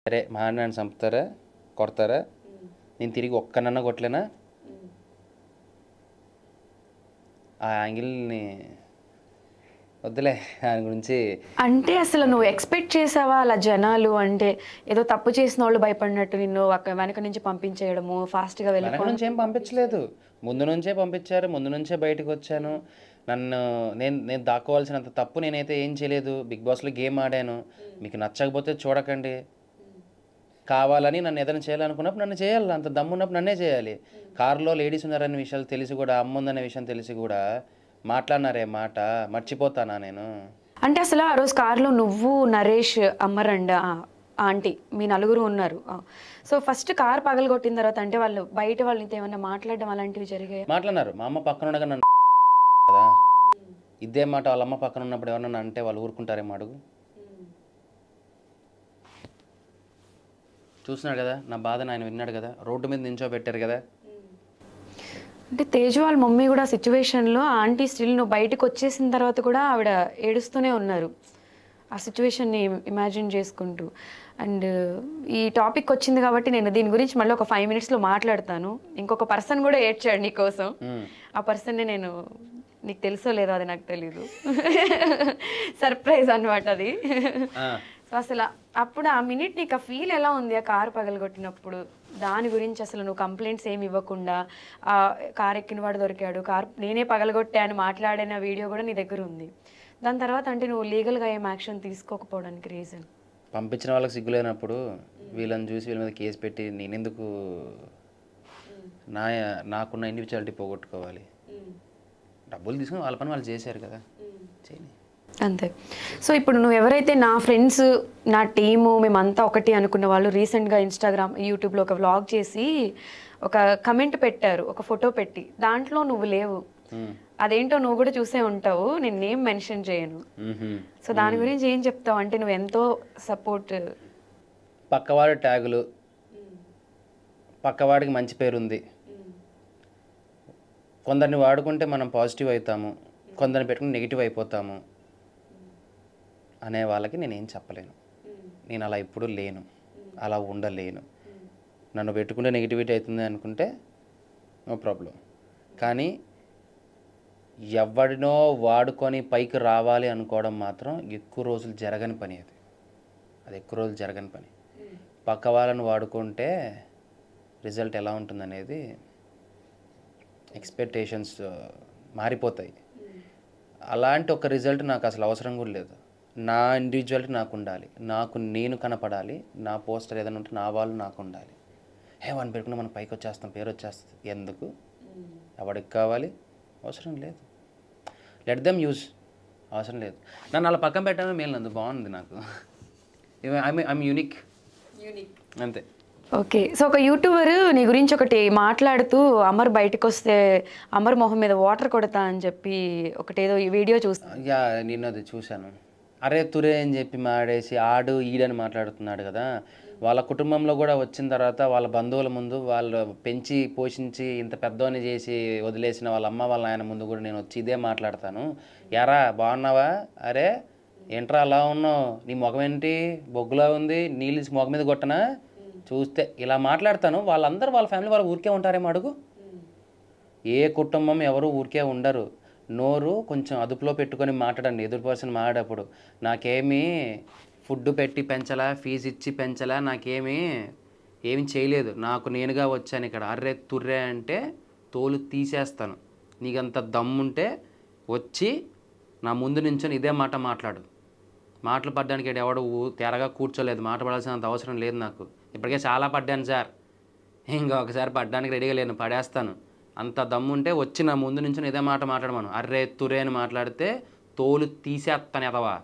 సరే మా నన్ను చంపుతారా కొడతారా నేను తిరిగి ఒక్కనన్నా కొట్టలేనా ఆ యాంగిల్ని వద్దులే దాని గురించి. అంటే అసలు నువ్వు ఎక్స్పెక్ట్ చేసావా అలా జనాలు అంటే ఏదో తప్పు చేసిన వాళ్ళు భయపడినట్టు నిన్ను వెనక నుంచి పంపించేయడము ఫాస్ట్గా వెనక వెళ్ళిపోవడం? నుంచి ఏం పంపించలేదు, ముందు నుంచే పంపించారు, ముందు నుంచే బయటకు వచ్చాను. నన్ను నేను దాక్కోవాల్సినంత తప్పు నేనైతే ఏం చేయలేదు. బిగ్ బాస్లో గేమ్ ఆడాను, మీకు నచ్చకపోతే చూడకండి, కావాలని నన్ను ఏదైనా చేయాలనుకున్నప్పుడు నన్ను చేయాలి, అంత దమ్మున్నప్పుడు నన్నే చేయాలి. కారులో లేడీస్ ఉన్నారనే విషయాలు తెలిసి కూడా, అమ్మ ఉందనే విషయం తెలిసి కూడా మాట్లాడినారే మాట మర్చిపోతానా నేను? అంటే అసలు ఆ రోజు కారులో నువ్వు, నరేష్, అమ్మరండ ఆంటీ మీ నలుగురు ఉన్నారు. సో ఫస్ట్ కార్ పగలగొట్టిన తర్వాత అంటే వాళ్ళు బయట వాళ్ళతో ఏమన్నా మాట్లాడడం అలాంటివి జరిగాయి? మాట్లాడినారు. మా అమ్మ పక్కన ఉండగా నన్ను కదా, ఇదే మాట వాళ్ళ అమ్మ పక్కన ఉన్నప్పుడు ఎవరన్నా అంటే వాళ్ళు ఊరుకుంటారేమో అడుగు. చూస్తున్నాడు కదా నా బాధను, ఆయన విన్నాడు కదా, రోడ్డు మీద నించోబెట్టారు కదా. అంటే తేజు వాళ్ళ మమ్మీ కూడా సిచ్యువేషన్లో ఆంటీ స్టిల్ నువ్వు బయటకు వచ్చేసిన తర్వాత కూడా ఆవిడ ఏడుస్తూనే ఉన్నారు ఆ సిచ్యువేషన్ని ఇమాజిన్ చేసుకుంటూ. అండ్ ఈ టాపిక్ వచ్చింది కాబట్టి నేను దీని గురించి మళ్ళీ ఒక 5 minutesలో మాట్లాడతాను. ఇంకొక పర్సన్ కూడా ఏడ్చాడు నీకోసం. ఆ పర్సన్ని నేను, నీకు తెలుసో లేదో అది నాకు తెలీదు, సర్ప్రైజ్ అనమాట అది. సో అసలు అప్పుడు ఆ మినిట్ నీకు ఆ ఫీల్ ఎలా ఉంది ఆ కారు పగలగొట్టినప్పుడు? దాని గురించి అసలు నువ్వు కంప్లైంట్స్ ఏమి ఇవ్వకుండా ఆ కారు ఎక్కిన వాడు దొరికాడు, కారు నేనే పగలగొట్టా అని మాట్లాడిన వీడియో కూడా నీ దగ్గర ఉంది. దాని తర్వాత అంటే నువ్వు లీగల్గా ఏం యాక్షన్ తీసుకోకపోవడానికి రీజన్? పంపించిన వాళ్ళకి సిగ్గులేనప్పుడు వీళ్ళని చూసి వీళ్ళ మీద కేసు పెట్టి నేనెందుకు నాకున్న ఇండివిజువాలిటీ పోగొట్టుకోవాలి? డబ్బులు తీసుకుని వాళ్ళ పని వాళ్ళు చేశారు కదా, చేయని అంతే. సో ఇప్పుడు నువ్వు ఎవరైతే నా ఫ్రెండ్స్, నా టీము, మేమంతా ఒకటి అనుకున్న వాళ్ళు రీసెంట్గా ఇన్స్టాగ్రామ్, యూట్యూబ్లో ఒక వ్లాగ్ చేసి ఒక కమెంట్ పెట్టారు, ఒక ఫోటో పెట్టి, దాంట్లో నువ్వు లేవు. అదేంటో నువ్వు కూడా చూసే ఉంటావు, నేను నేమ్ మెన్షన్ చేయను. సో దాని గురించి ఏం చెప్తావు? అంటే నువ్వు ఎంతో సపోర్ట్. పక్కవాడి ట్యాగులు, పక్కవాడికి మంచి పేరుంది, కొందరిని వాడుకుంటే మనం పాజిటివ్ అవుతాము, కొందరిని పెట్టుకుని నెగిటివ్ అయిపోతాము అనే వాళ్ళకి నేనేం చెప్పలేను. నేను అలా ఎప్పుడూ లేను, అలా ఉండలేను. నన్ను పెట్టుకుంటే నెగిటివిటీ అవుతుంది అనుకుంటే నో ప్రాబ్లం. కానీ ఎవడినో వాడుకొని పైకి రావాలి అనుకోవడం మాత్రం ఎక్కువ రోజులు జరగని పని. అది ఎక్కువ రోజులు జరగని పని. పక్క వాళ్ళని వాడుకుంటే రిజల్ట్ ఎలా ఉంటుందనేది ఎక్స్పెక్టేషన్స్ మారిపోతాయి. అలాంటి ఒక రిజల్ట్ నాకు అసలు అవసరం కూడా లేదు. నా ఇండివిజువాలిటీ నాకు ఉండాలి, నాకు నేను కనపడాలి, నా పోస్టర్ ఏదైనా ఉంటే నా వాళ్ళు నాకు ఉండాలి. వాడిని పెట్టుకుని మనం పైకి వచ్చేస్తాం, పేరు వచ్చేస్తుంది, ఎందుకు? ఎవడికి కావాలి? అవసరం లేదు. లెట్ దెమ్ యూజ్, అవసరం లేదు. నన్ను అలా పక్కన పెట్టడమే మేలు, నందు బాగుంది నాకు. ఐఎమ్ యూనిక్ అంతే. ఓకే. సో ఒక యూట్యూబర్ నీ గురించి ఒకటి మాట్లాడుతూ అమర్ బయటకు వస్తే అమర్ మొహం మీద వాటర్ కొడతా అని చెప్పి ఒకటేదో ఈ వీడియో చూస్తా. యా, నేను అది చూశాను. అరే తురే అని చెప్పి మాడేసి ఆడు ఈడని మాట్లాడుతున్నాడు కదా. వాళ్ళ కుటుంబంలో కూడా వచ్చిన తర్వాత వాళ్ళ బంధువుల ముందు, వాళ్ళు పెంచి పోషించి ఇంత పెద్దోని చేసి వదిలేసిన వాళ్ళ అమ్మ వాళ్ళ ఆయన ముందు కూడా నేను వచ్చి ఇదే మాట్లాడతాను. యారా బాగున్నావా? అరే ఏంట్రా అలా ఉన్నావు? నీ ముఖం ఏంటి బొగ్గులా ఉంది? నీళ్ళు ముఖం మీద కొట్టనా? చూస్తే ఇలా మాట్లాడతాను. వాళ్ళందరూ వాళ్ళ ఫ్యామిలీ వాళ్ళు ఊరికే ఉంటారేమో అడుగు. ఏ కుటుంబం ఎవరు ఊరికే ఉండరు. నోరు కొంచెం అదుపులో పెట్టుకొని మాట్లాడండి ఎదురు పర్సన్ మాట్లాడేటప్పుడు. నాకేమీ ఫుడ్ పెట్టి పెంచలా, ఫీజు ఇచ్చి పెంచలా, ఏమి చేయలేదు, నాకు నేనుగా వచ్చాను ఇక్కడ. అర్రే తుర్రే అంటే తోలు తీసేస్తాను. నీకంత దమ్ముంటే వచ్చి నా ముందు నుంచొని ఇదే మాట మాట్లాడు. మాటలు పడ్డానికి ఎవడు తెరగా కూర్చోలేదు, మాట పడాల్సినంత అవసరం లేదు నాకు. ఇప్పటికే చాలా పడ్డాను సార్, ఇంకా ఒకసారి పడ్డానికి రెడీగా లేను, పడేస్తాను. అంత దమ్ముంటే వచ్చి నా ముందు నుంచి ఇదే మాట మాట్లాడమను. అర్రే తురే అని మాట్లాడితే తోలు తీసేస్తాను ఎదవా.